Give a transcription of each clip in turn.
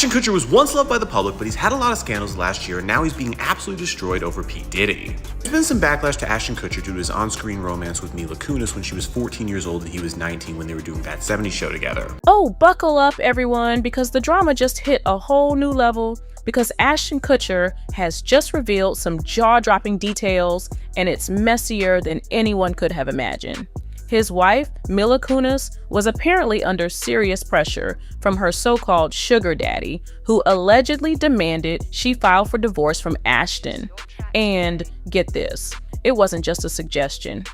Ashton Kutcher was once loved by the public, but he's had a lot of scandals last year, and now he's being absolutely destroyed over P. Diddy. There's been some backlash to Ashton Kutcher due to his on-screen romance with Mila when she was 14 years old and he was 19 when they were doing that 70s show together. Oh, buckle up everyone, because the drama just hit a whole new level because Ashton Kutcher has just revealed some jaw-dropping details, and it's messier than anyone could have imagined. His wife, Mila was apparently under serious pressure from her so-called sugar daddy, who allegedly demanded she file for divorce from Ashton. And get this, it wasn't just a suggestion.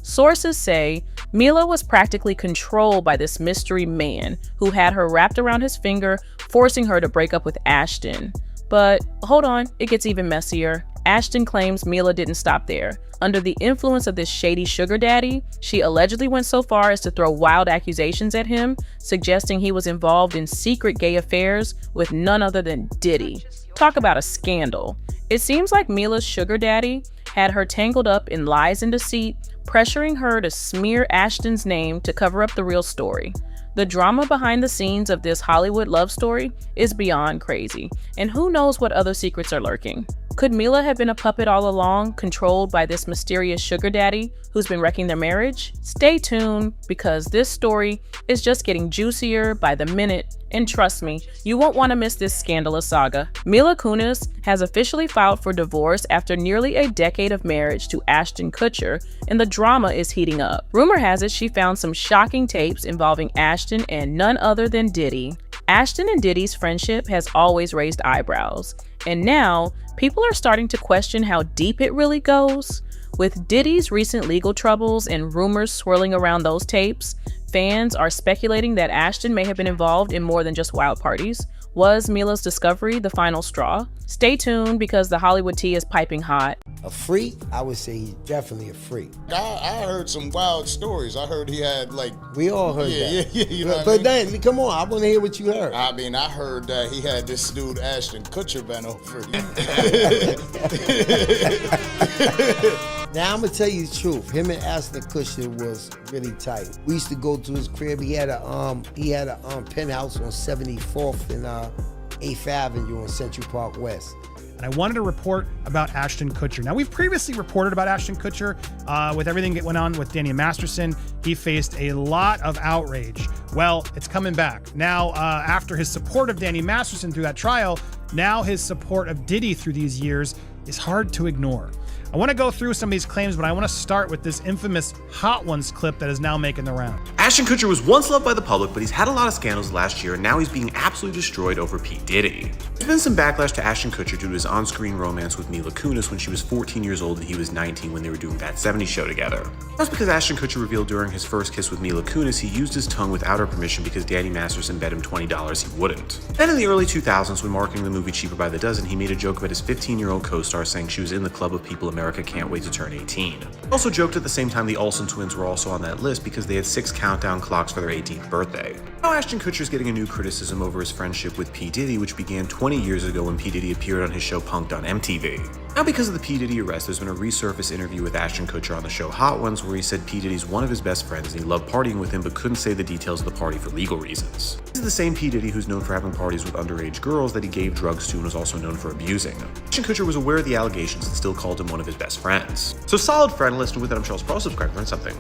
Sources say Mila was practically controlled by this mystery man who had her wrapped around his finger, forcing her to break up with Ashton. But hold on, it gets even messier. Ashton claims Mila didn't stop there. Under the influence of this shady sugar daddy, she allegedly went so far as to throw wild accusations at him, suggesting he was involved in secret gay affairs with none other than Diddy. Talk about a scandal. It seems like Mila's sugar daddy had her tangled up in lies and deceit, pressuring her to smear Ashton's name to cover up the real story. The drama behind the scenes of this Hollywood love story is beyond crazy, and who knows what other secrets are lurking. Could Mila have been a puppet all along, controlled by this mysterious sugar daddy who's been wrecking their marriage? Stay tuned, because this story is just getting juicier by the minute, and trust me, you won't want to miss this scandalous saga. Mila has officially filed for divorce after nearly a decade of marriage to Ashton Kutcher, and the drama is heating up. Rumor has it she found some shocking tapes involving Ashton and none other than Diddy. Ashton and Diddy's friendship has always raised eyebrows, and now people are starting to question how deep it really goes. With Diddy's recent legal troubles and rumors swirling around those tapes, fans are speculating that Ashton may have been involved in more than just wild parties. Was Mila's discovery the final straw? Stay tuned, because the Hollywood tea is piping hot. A freak? I would say he's definitely a freak. I heard some wild stories. I heard he had We all heard that. Yeah, you know but then, come on, I want to hear what you heard. I mean, I heard that he had this dude Ashton Kutcher bent over. Now I'm gonna tell you the truth. Him and Ashton Kutcher was really tight. We used to go to his crib. He had a penthouse on 74th and 8th Avenue in Central Park West. And I wanted to report about Ashton Kutcher. Now, we've previously reported about Ashton Kutcher with everything that went on with Danny Masterson. He faced a lot of outrage. Well, it's coming back. Now, after his support of Danny Masterson through that trial, now his support of Diddy through these years is hard to ignore. I want to go through some of these claims, but I want to start with this infamous Hot Ones clip that is now making the round. Ashton Kutcher was once loved by the public, but he's had a lot of scandals last year, and now he's being absolutely destroyed over P. Diddy. There's been some backlash to Ashton Kutcher due to his on-screen romance with Mila when she was 14 years old and he was 19 when they were doing that 70s show together. That's because Ashton Kutcher revealed during his first kiss with Mila he used his tongue without her permission because Danny Masterson bet him $20 he wouldn't. Then in the early 2000s, when marketing the movie Cheaper by the Dozen, he made a joke about his 15-year-old co-star saying she was in the club of people America can't wait to turn 18. He also joked at the same time the Olsen twins were also on that list because they had 6 countdown clocks for their 18th birthday. Now Ashton Kutcher is getting a new criticism over his friendship with P. Diddy, which began 20 years ago when P. Diddy appeared on his show Punk'd on MTV. Now, because of the P. Diddy arrest, there's been a resurfaced interview with Ashton Kutcher on the show Hot Ones where he said P. Diddy's one of his best friends and he loved partying with him but couldn't say the details of the party for legal reasons. This is the same P. Diddy who's known for having parties with underage girls that he gave drugs to and was also known for abusing. Ashton Kutcher was aware of the allegations and still called him one of his best friends. So solid friend list, and with that I'm Charles Pro, subscribe, learn something.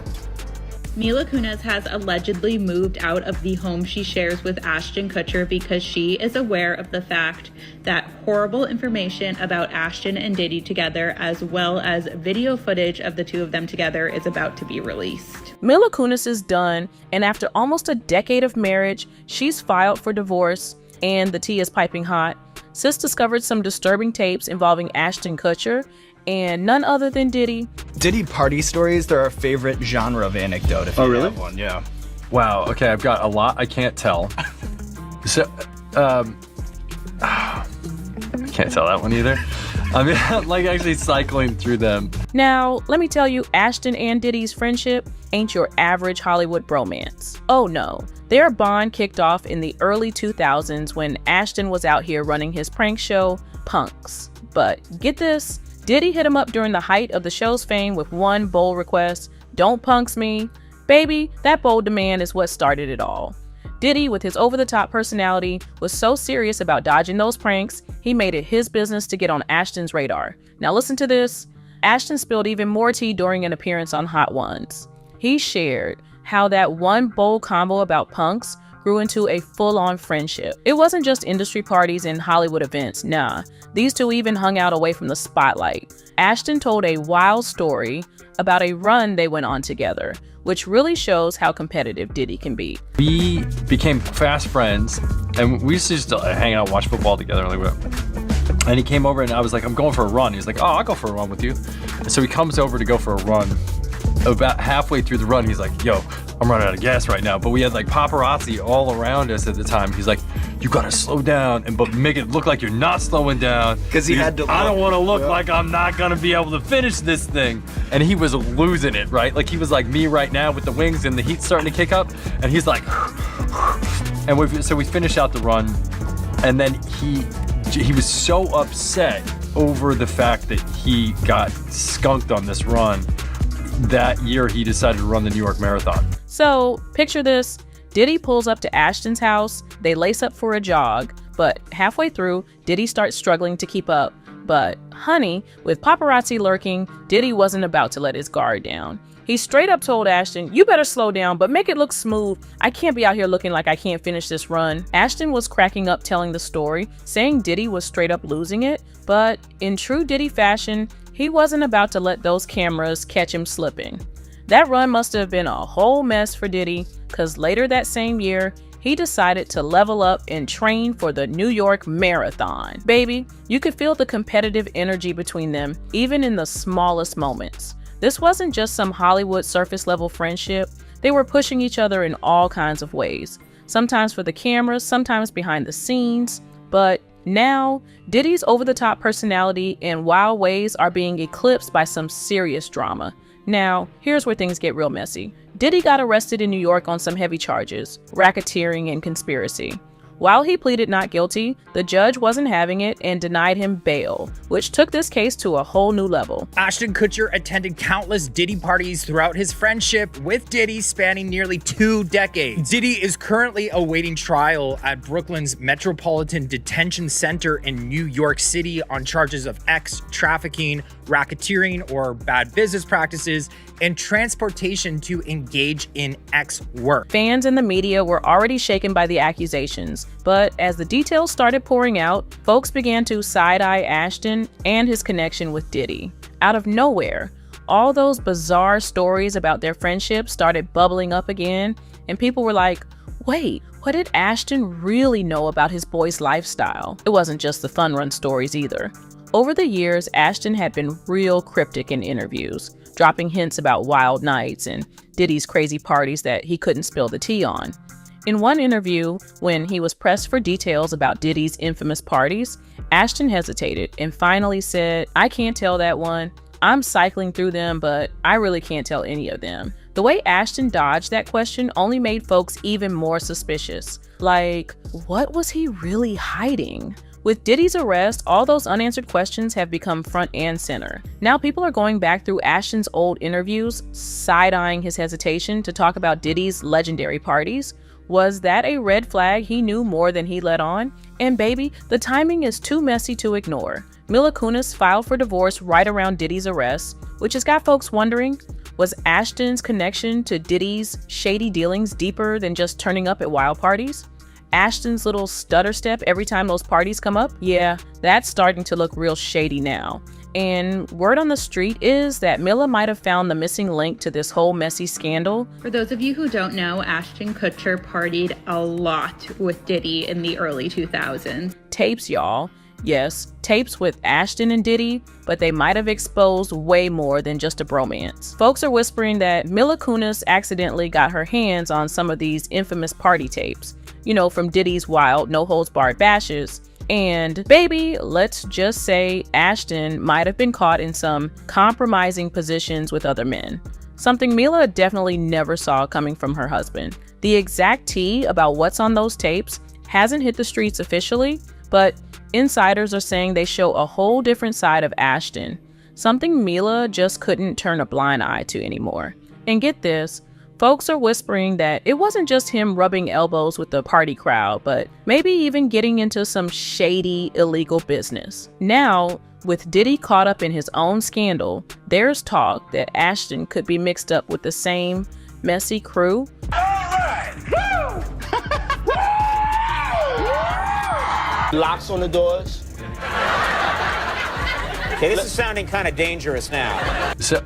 Mila has allegedly moved out of the home she shares with Ashton Kutcher because she is aware of the fact that horrible information about Ashton and Diddy together, as well as video footage of the two of them together, is about to be released. Mila is done, and after almost a decade of marriage, she's filed for divorce, and the tea is piping hot. Sis discovered some disturbing tapes involving Ashton Kutcher and none other than Diddy. Diddy party stories, they're our favorite genre of anecdote. If you have one, yeah. Wow, okay, I've got a lot I can't tell. So, I can't tell that one either. I mean, I'm like actually cycling through them. Now, let me tell you, Ashton and Diddy's friendship ain't your average Hollywood bromance. Oh no, their bond kicked off in the early 2000s when Ashton was out here running his prank show, Punks. But get this, Diddy hit him up during the height of the show's fame with one bold request: don't punks me. Baby, that bold demand is what started it all. Diddy, with his over-the-top personality, was so serious about dodging those pranks, he made it his business to get on Ashton's radar. Now listen to this. Ashton spilled even more tea during an appearance on Hot Ones. He shared how that one bold combo about punks grew into a full-on friendship. It wasn't just industry parties and Hollywood events, nah. These two even hung out away from the spotlight. Ashton told a wild story about a run they went on together, which really shows how competitive Diddy can be. We became fast friends, and we used to just hang out and watch football together. And he came over, and I was like, I'm going for a run. He was like, oh, I'll go for a run with you. And so he comes over to go for a run. About halfway through the run, he's like, yo, I'm running out of gas right now. But we had like paparazzi all around us at the time. He's like, you gotta slow down, but make it look like you're not slowing down. Because he had to I don't want to look like I'm not gonna be able to finish this thing. And he was losing it, right? Like he was like me right now with the wings and the heat starting to kick up. And he's like, and so we finished out the run. And then he was so upset over the fact that he got skunked on this run. That year, he decided to run the New York Marathon. So, picture this. Diddy pulls up to Ashton's house, they lace up for a jog, but halfway through, Diddy starts struggling to keep up. But, honey, with paparazzi lurking, Diddy wasn't about to let his guard down. He straight up told Ashton, you better slow down, but make it look smooth. I can't be out here looking like I can't finish this run. Ashton was cracking up telling the story, saying Diddy was straight up losing it, but in true Diddy fashion, he wasn't about to let those cameras catch him slipping. That run must have been a whole mess for Diddy, because later that same year, he decided to level up and train for the New York Marathon. Baby, you could feel the competitive energy between them, even in the smallest moments. This wasn't just some Hollywood surface level friendship. They were pushing each other in all kinds of ways. Sometimes for the cameras, sometimes behind the scenes. But now, Diddy's over-the-top personality and wild ways are being eclipsed by some serious drama. Now, here's where things get real messy. Diddy got arrested in New York on some heavy charges, racketeering and conspiracy. While he pleaded not guilty, the judge wasn't having it and denied him bail, which took this case to a whole new level. Ashton Kutcher attended countless Diddy parties throughout his friendship with Diddy spanning nearly 2 decades. Diddy is currently awaiting trial at Brooklyn's Metropolitan Detention Center in New York City on charges of trafficking, racketeering or bad business practices, and transportation to engage in X work. Fans and the media were already shaken by the accusations, but as the details started pouring out, folks began to side-eye Ashton and his connection with Diddy. Out of nowhere, all those bizarre stories about their friendship started bubbling up again, and people were like, wait, what did Ashton really know about his boy's lifestyle? It wasn't just the fun run stories either. Over the years, Ashton had been real cryptic in interviews, dropping hints about wild nights and Diddy's crazy parties that he couldn't spill the tea on. In one interview, when he was pressed for details about Diddy's infamous parties, Ashton hesitated and finally said, I can't tell that one. I'm cycling through them, but I really can't tell any of them. The way Ashton dodged that question only made folks even more suspicious. Like, what was he really hiding? With Diddy's arrest, all those unanswered questions have become front and center. Now people are going back through Ashton's old interviews, side-eyeing his hesitation to talk about Diddy's legendary parties. Was that a red flag he knew more than he let on? And baby, the timing is too messy to ignore. Mila Kunis filed for divorce right around Diddy's arrest, which has got folks wondering, was Ashton's connection to Diddy's shady dealings deeper than just turning up at wild parties? Ashton's little stutter step every time those parties come up? Yeah, that's starting to look real shady now. And word on the street is that Mila might have found the missing link to this whole messy scandal. For those of you who don't know, Ashton Kutcher partied a lot with Diddy in the early 2000s. Tapes, y'all. Yes, tapes with Ashton and Diddy, but they might have exposed way more than just a bromance. Folks are whispering that Mila Kunis accidentally got her hands on some of these infamous party tapes, you know, from Diddy's wild, no-holds-barred bashes. And baby, let's just say Ashton might have been caught in some compromising positions with other men. Something Mila definitely never saw coming from her husband. The exact tea about what's on those tapes hasn't hit the streets officially, but insiders are saying they show a whole different side of Ashton, something Mila just couldn't turn a blind eye to anymore. And get this, Folks are whispering that it wasn't just him rubbing elbows with the party crowd, but maybe even getting into some shady, illegal business. Now, with Diddy caught up in his own scandal, there's talk that Ashton could be mixed up with the same messy crew. Locks on the doors. Okay, this is sounding kind of dangerous now. So,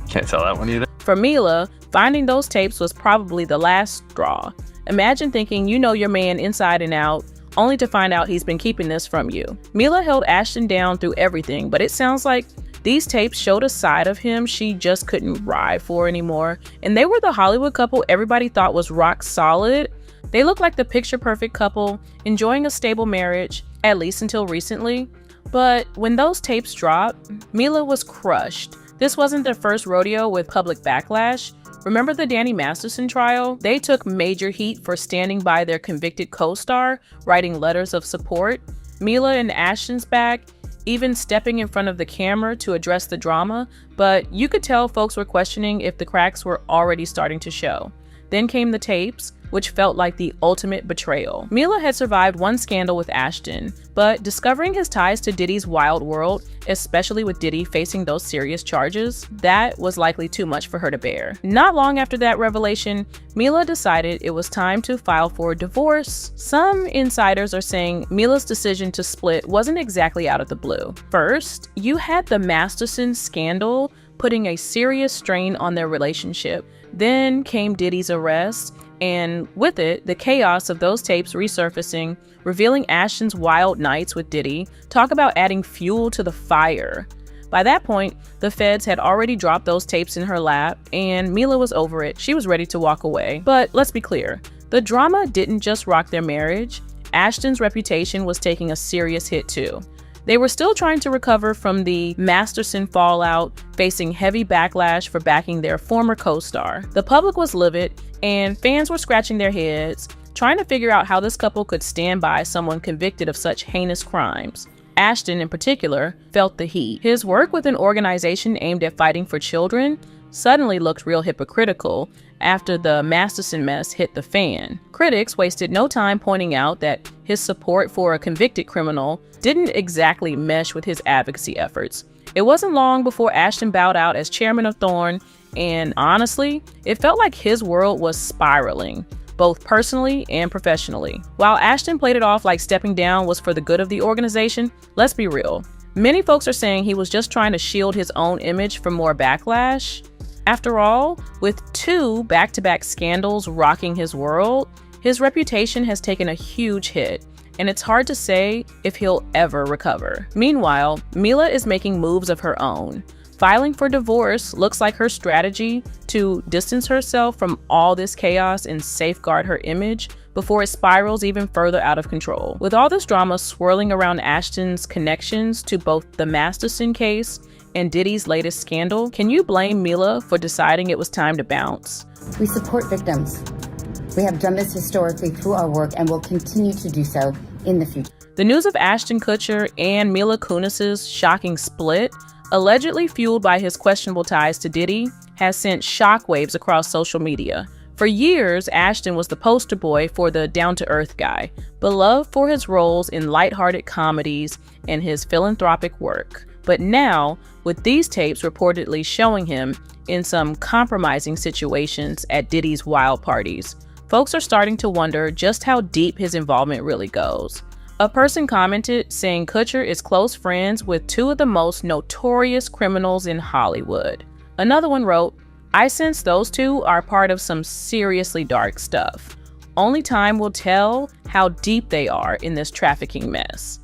can't tell that one either. For Mila, finding those tapes was probably the last straw. Imagine thinking you know your man inside and out, only to find out he's been keeping this from you. Mila held Ashton down through everything, but it sounds like these tapes showed a side of him she just couldn't ride for anymore. And they were the Hollywood couple everybody thought was rock solid. They looked like the picture-perfect couple, enjoying a stable marriage, at least until recently. But when those tapes dropped, Mila was crushed. This wasn't their first rodeo with public backlash. Remember the Danny Masterson trial? They took major heat for standing by their convicted co-star, writing letters of support. Mila and Ashton's back, even stepping in front of the camera to address the drama, but you could tell folks were questioning if the cracks were already starting to show. Then came the tapes, which felt like the ultimate betrayal. Mila had survived one scandal with Ashton, but discovering his ties to Diddy's wild world, especially with Diddy facing those serious charges, that was likely too much for her to bear. Not long after that revelation, Mila decided it was time to file for divorce. Some insiders are saying Mila's decision to split wasn't exactly out of the blue. First, you had the Masterson scandal, putting a serious strain on their relationship. Then came Diddy's arrest, and with it, the chaos of those tapes resurfacing, revealing Ashton's wild nights with Diddy. Talk about adding fuel to the fire. By that point, the feds had already dropped those tapes in her lap, and Mila was over it. She was ready to walk away. But let's be clear, the drama didn't just rock their marriage. Ashton's reputation was taking a serious hit too. They were still trying to recover from the Masterson fallout, facing heavy backlash for backing their former co-star. The public was livid, and fans were scratching their heads, trying to figure out how this couple could stand by someone convicted of such heinous crimes. Ashton, in particular, felt the heat. His work with an organization aimed at fighting for children suddenly looked real hypocritical after the Masterson mess hit the fan. Critics wasted no time pointing out that his support for a convicted criminal didn't exactly mesh with his advocacy efforts. It wasn't long before Ashton bowed out as chairman of Thorn, and honestly, it felt like his world was spiraling, both personally and professionally. While Ashton played it off like stepping down was for the good of the organization, let's be real. Many folks are saying he was just trying to shield his own image from more backlash. After all, with 2 back-to-back scandals rocking his world, his reputation has taken a huge hit, and it's hard to say if he'll ever recover. Meanwhile, Mila is making moves of her own. Filing for divorce looks like her strategy to distance herself from all this chaos and safeguard her image before it spirals even further out of control. With all this drama swirling around Ashton's connections to both the Masterson case and Diddy's latest scandal, can you blame Mila for deciding it was time to bounce? We support victims. We have done this historically through our work and will continue to do so in the future. The news of Ashton Kutcher and Mila Kunis's shocking split, allegedly fueled by his questionable ties to Diddy, has sent shockwaves across social media. For years, Ashton was the poster boy for the down-to-earth guy, beloved for his roles in lighthearted comedies and his philanthropic work. But now, with these tapes reportedly showing him in some compromising situations at Diddy's wild parties, folks are starting to wonder just how deep his involvement really goes. A person commented saying Kutcher is close friends with 2 of the most notorious criminals in Hollywood. Another one wrote, "I sense those 2 are part of some seriously dark stuff. Only time will tell how deep they are in this trafficking mess."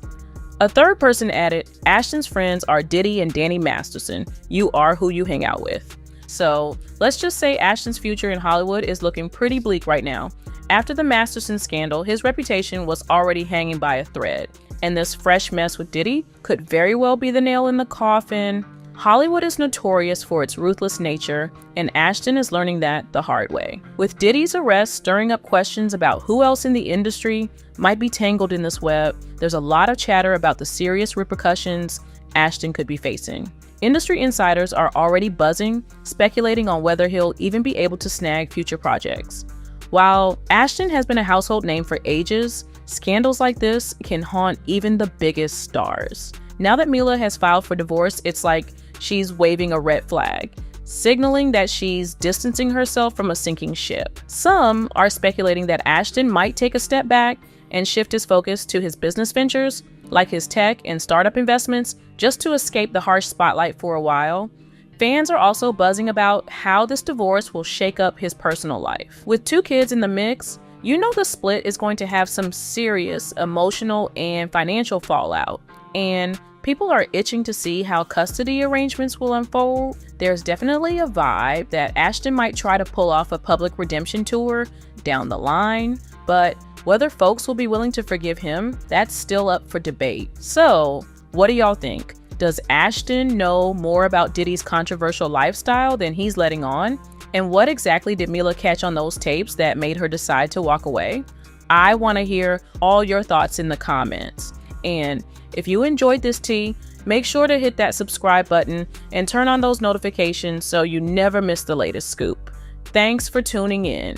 A third person added, "Ashton's friends are Diddy and Danny Masterson. You are who you hang out with." So let's just say Ashton's future in Hollywood is looking pretty bleak right now. After the Masterson scandal, his reputation was already hanging by a thread, and this fresh mess with Diddy could very well be the nail in the coffin. Hollywood is notorious for its ruthless nature, and Ashton is learning that the hard way. With Diddy's arrest stirring up questions about who else in the industry might be tangled in this web, there's a lot of chatter about the serious repercussions Ashton could be facing. Industry insiders are already buzzing, speculating on whether he'll even be able to snag future projects. While Ashton has been a household name for ages, scandals like this can haunt even the biggest stars. Now that Mila has filed for divorce, it's like she's waving a red flag, signaling that she's distancing herself from a sinking ship. Some are speculating that Ashton might take a step back and shift his focus to his business ventures, like his tech and startup investments, just to escape the harsh spotlight for a while. Fans are also buzzing about how this divorce will shake up his personal life. With 2 kids in the mix, you know the split is going to have some serious emotional and financial fallout, and people are itching to see how custody arrangements will unfold. There's definitely a vibe that Ashton might try to pull off a public redemption tour down the line, but whether folks will be willing to forgive him, that's still up for debate. So, what do y'all think? Does Ashton know more about Diddy's controversial lifestyle than he's letting on? And what exactly did Mila catch on those tapes that made her decide to walk away? I want to hear all your thoughts in the comments. And if you enjoyed this tea, make sure to hit that subscribe button and turn on those notifications so you never miss the latest scoop. Thanks for tuning in.